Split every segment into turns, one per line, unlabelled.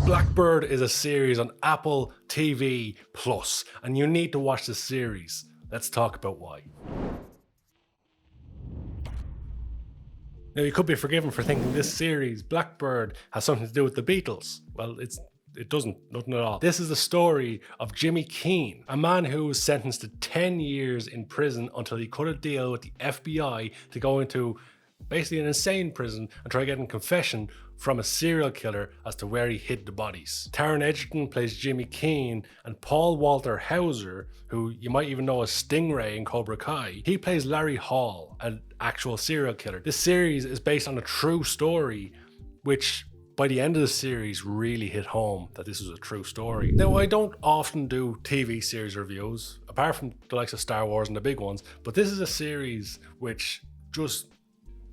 Blackbird is a series on Apple TV Plus, and you need to watch this series. Let's talk about why. Now, you could be forgiven for thinking this series, Blackbird, has something to do with the Beatles. Well, it doesn't, nothing at all. This is the story of Jimmy Keane, a man who was sentenced to 10 years in prison until he cut a deal with the FBI to go into basically an insane prison and try getting confession from a serial killer as to where he hid the bodies. Taron Egerton plays Jimmy Keane, and Paul Walter Hauser, who you might even know as Stingray in Cobra Kai, he plays Larry Hall, an actual serial killer. This series is based on a true story, which by the end of the series really hit home that this was a true story. Now, I don't often do TV series reviews, apart from the likes of Star Wars and the big ones, but this is a series which just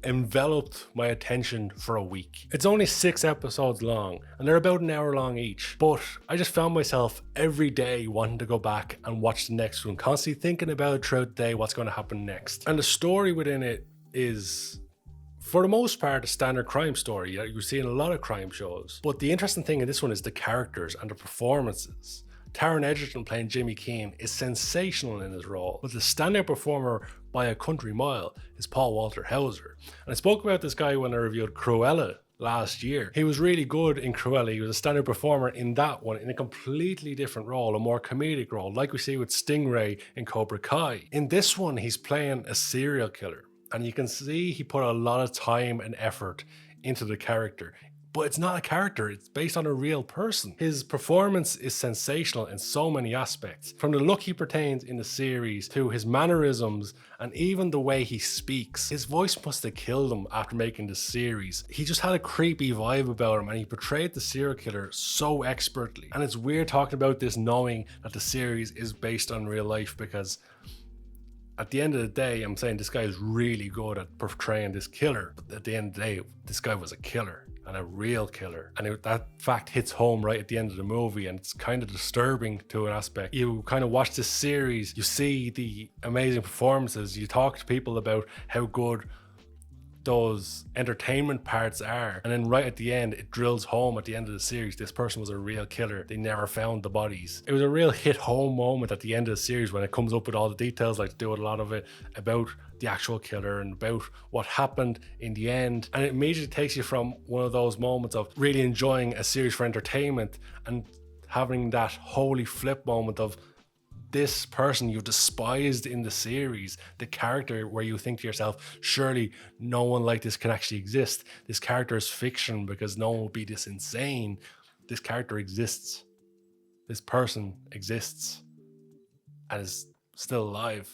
enveloped my attention for a week. It's only 6 episodes long and they're about an hour long each, but I just found myself every day wanting to go back and watch the next one, constantly thinking about it throughout the day, what's going to happen next. And the story within it is, for the most part, a standard crime story. You're seeing a lot of crime shows, but the interesting thing in this one is the characters and the performances. Taron Egerton playing Jimmy Keane is sensational in his role, but the standout performer by a country mile is Paul Walter Hauser. And I spoke about this guy when I reviewed Cruella last year. He was really good in Cruella. He was a standout performer in that one, in a completely different role, a more comedic role, like we see with Stingray in Cobra Kai. In this one, he's playing a serial killer, and you can see he put a lot of time and effort into the character. But it's not a character, it's based on a real person. His performance is sensational in so many aspects, from the look he pertains in the series to his mannerisms and even the way he speaks. His voice must have killed him after making the series. He just had a creepy vibe about him, and he portrayed the serial killer so expertly. And it's weird talking about this knowing that the series is based on real life, because at the end of the day, I'm saying this guy is really good at portraying this killer. But at the end of the day, this guy was a killer, and a real killer. And that fact hits home right at the end of the movie, and it's kind of disturbing to an aspect. You kind of watch this series, you see the amazing performances, you talk to people about how good those entertainment parts are, and then right at the end it drills home at the end of the series, this person was a real killer, they never found the bodies. It was a real hit home moment at the end of the series when it comes up with all the details, like to do with a lot of it about the actual killer and about what happened in the end. And it immediately takes you from one of those moments of really enjoying a series for entertainment and having that holy flip moment of this person you despised in the series, the character where you think to yourself, surely no one like this can actually exist. This character is fiction because no one will be this insane. This character exists. This person exists and is still alive.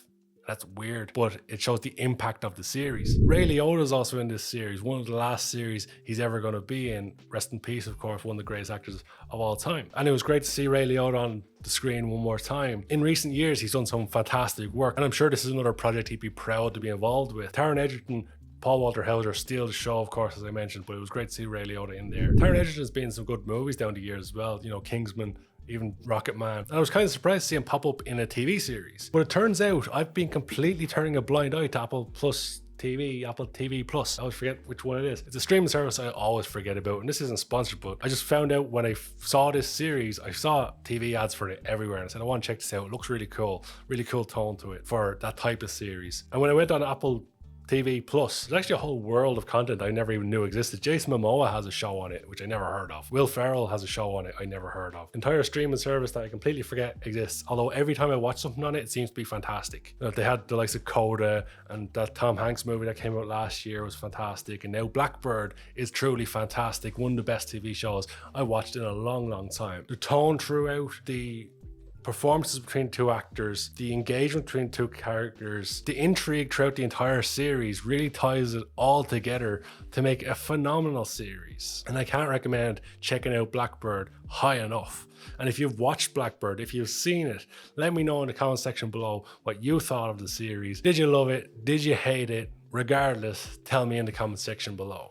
That's weird, but it shows the impact of the series. Ray Liotta's also in this series, one of the last series he's ever going to be in. Rest in peace, of course, one of the greatest actors of all time. And it was great to see Ray Liotta on the screen one more time. In recent years, he's done some fantastic work, and I'm sure this is another project he'd be proud to be involved with. Taron Egerton, Paul Walter Hauser steal the show, of course, as I mentioned, but it was great to see Ray Liotta in there. Taron Egerton's been in some good movies down the years as well, you know, Kingsman, even Rocket Man. And I was kind of surprised to see him pop up in a TV series. But it turns out I've been completely turning a blind eye to Apple TV Plus. I always forget which one it is. It's a streaming service I always forget about, and this isn't sponsored, but I just found out when I saw this series, I saw TV ads for it everywhere, and I said, I want to check this out. It looks really cool tone to it for that type of series. And when I went on Apple TV Plus, there's actually a whole world of content I never even knew existed. Jason Momoa has a show on it, which I never heard of. Will Ferrell has a show on it I never heard of. Entire streaming service that I completely forget exists, although every time I watch something on it, it seems to be fantastic. You know, they had the likes of Coda, and that Tom Hanks movie that came out last year was fantastic, and now Blackbird is truly fantastic, one of the best TV shows I watched in a long time. The tone throughout, the performances between two actors, the engagement between two characters, the intrigue throughout the entire series really ties it all together to make a phenomenal series. And I can't recommend checking out Blackbird high enough. And if you've watched Blackbird, if you've seen it, let me know in the comment section below what you thought of the series. Did you love it? Did you hate it? Regardless, tell me in the comment section below.